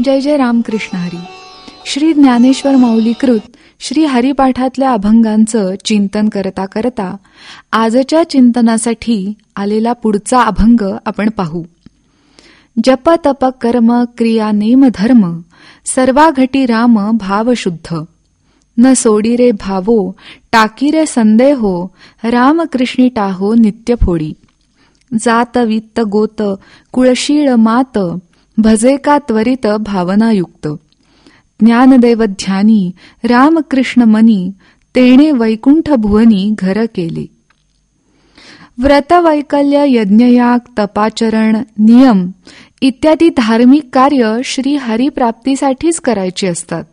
जय जय रामकृष्ण हरी. श्री ज्ञानेश्वर माऊलीकृत श्री हरिपाठातल्या अभंगांचं चिंतन करता करता आजच्या चिंतनासाठी आलेला पुढचा अभंग आपण पाहू. जप तप कर्म क्रिया नेम धर्म सर्वा घटी राम भाव शुद्ध. न सोडी रे भावो टाकी रे संदेहो राम कृष्णी टाहो नित्य फोडी. जात वित्त गोत कुळशीळ मात भजे का त्वरित भावनायुक्त. ज्ञानदेव ध्यानी रामकृष्ण मनी तेणे वैकुंठ भुवनी घर केले. व्रत वैकल्य यज्ञयाग तपाचरण नियम इत्यादी धार्मिक कार्य श्री हरिप्राप्तीसाठीच करायची असतात.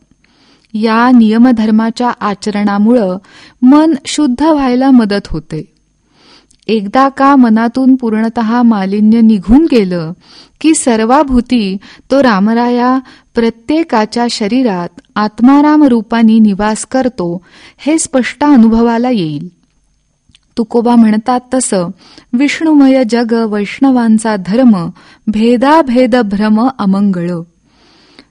या नियमधर्माच्या आचरणामुळं मन शुद्ध व्हायला मदत होते. एकदा का मनातून पूर्णतः मालिन्य निघून गेलं की सर्वाभूती तो रामराया प्रत्येकाच्या शरीरात आत्माराम रूपाने निवास करतो हे स्पष्ट अनुभवाला येईल. तुकोबा म्हणतात तसं विष्णुमय जग वैष्णवांचा धर्म भेदाभेद भ्रम अमंगळ.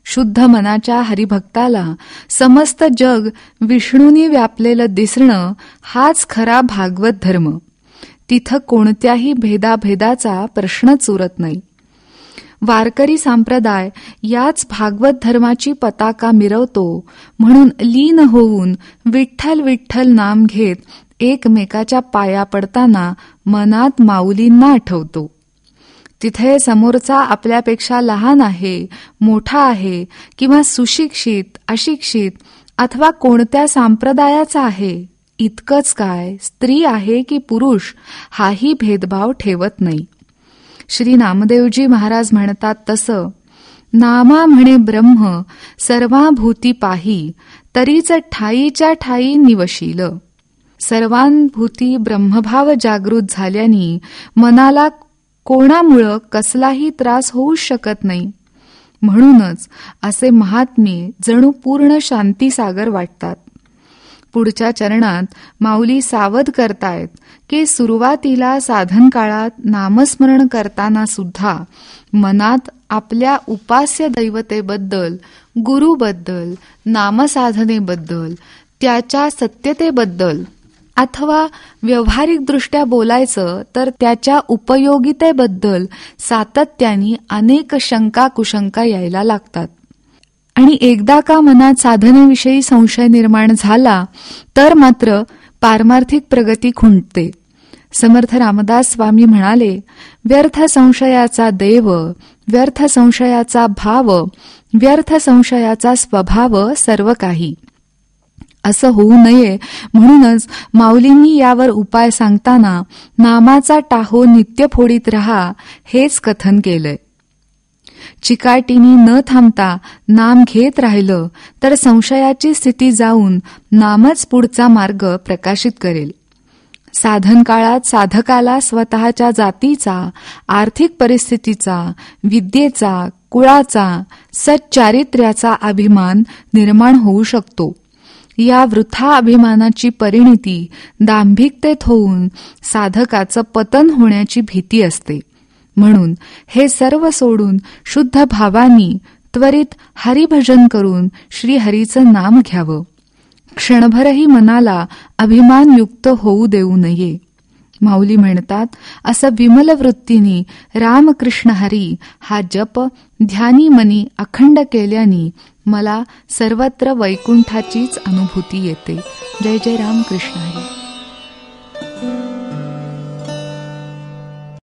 शुद्ध मनाच्या हरिभक्ताला समस्त जग विष्णूनी व्यापलेलं दिसणं हाच खरा भागवत धर्म. तिथं कोणत्याही भेदाभेदाचा प्रश्नच उरत नाही. वारकरी संप्रदाय याच भागवत धर्माची पताका मिरवतो म्हणून लीन होऊन विठ्ठल विठ्ठल नाम घेत एकमेकाच्या पाया पडताना मनात माऊलींना आठवतो. तिथे समोरचा आपल्यापेक्षा लहान आहे, मोठा आहे किंवा सुशिक्षित अशिक्षित अथवा कोणत्या संप्रदायाचा आहे इतकंच काय स्त्री आहे की पुरुष हाही भेदभाव ठेवत नाही. श्री नामदेवजी महाराज म्हणतात तसं नामा म्हणे ब्रह्म सर्वाभूती पाही तरीच ठाईच्या ठाई निवशील. सर्वांभूती ब्रह्मभाव जागृत झाल्याने मनाला कोणामुळं कसलाही त्रास होऊ शकत नाही. म्हणूनच असे महात्मे जणू पूर्ण शांतीसागर वाटतात. पुढच्या चरणात माऊली सावध करतायत की सुरुवातीला साधन काळात नामस्मरण करताना सुद्धा मनात आपल्या उपास्य दैवतेबद्दल, गुरुबद्दल, नामसाधनेबद्दल, त्याच्या सत्यतेबद्दल अथवा व्यावहारिकदृष्ट्या बोलायचं तर त्याच्या उपयोगितेबद्दल सातत्याने अनेक शंका कुशंका यायला लागतात. आणि एकदा का मनात साधनेविषयी संशय निर्माण झाला तर मात्र पारमार्थिक प्रगती खुंटते. समर्थ रामदास स्वामी म्हणाले, व्यर्थ संशयाचा देव, व्यर्थ संशयाचा भाव, व्यर्थ संशयाचा स्वभाव सर्व काही. असं होऊ नये म्हणूनच माऊलींनी यावर उपाय सांगताना नामाचा टाहो नित्य फोडीत रहा हेच कथन केलंय. चिकाटीनी न थांबता नाम घेत राहिलं तर संशयाची स्थिती जाऊन नामच पुढचा मार्ग प्रकाशित करेल. साधन काळात साधकाला स्वतःच्या जातीचा, आर्थिक परिस्थितीचा, विद्येचा, कुळाचा, सच्चारित्र्याचा अभिमान निर्माण होऊ शकतो. या वृथा अभिमानाची परिणिती दांभिकतेत होऊन साधकाचं पतन होण्याची भीती असते. म्हणून हे सर्व सोडून शुद्ध भावानी त्वरित हरिभजन करून श्रीहरीचं नाम घ्यावं. क्षणभरही मनाला अभिमानयुक्त होऊ देऊ नये. माऊली म्हणतात, असं विमल वृत्तीने रामकृष्ण हरी हा जप ध्यानी मनी अखंड केल्याने मला सर्वत्र वैकुंठाचीच अनुभूती येते. जय जय रामकृष्ण हरी.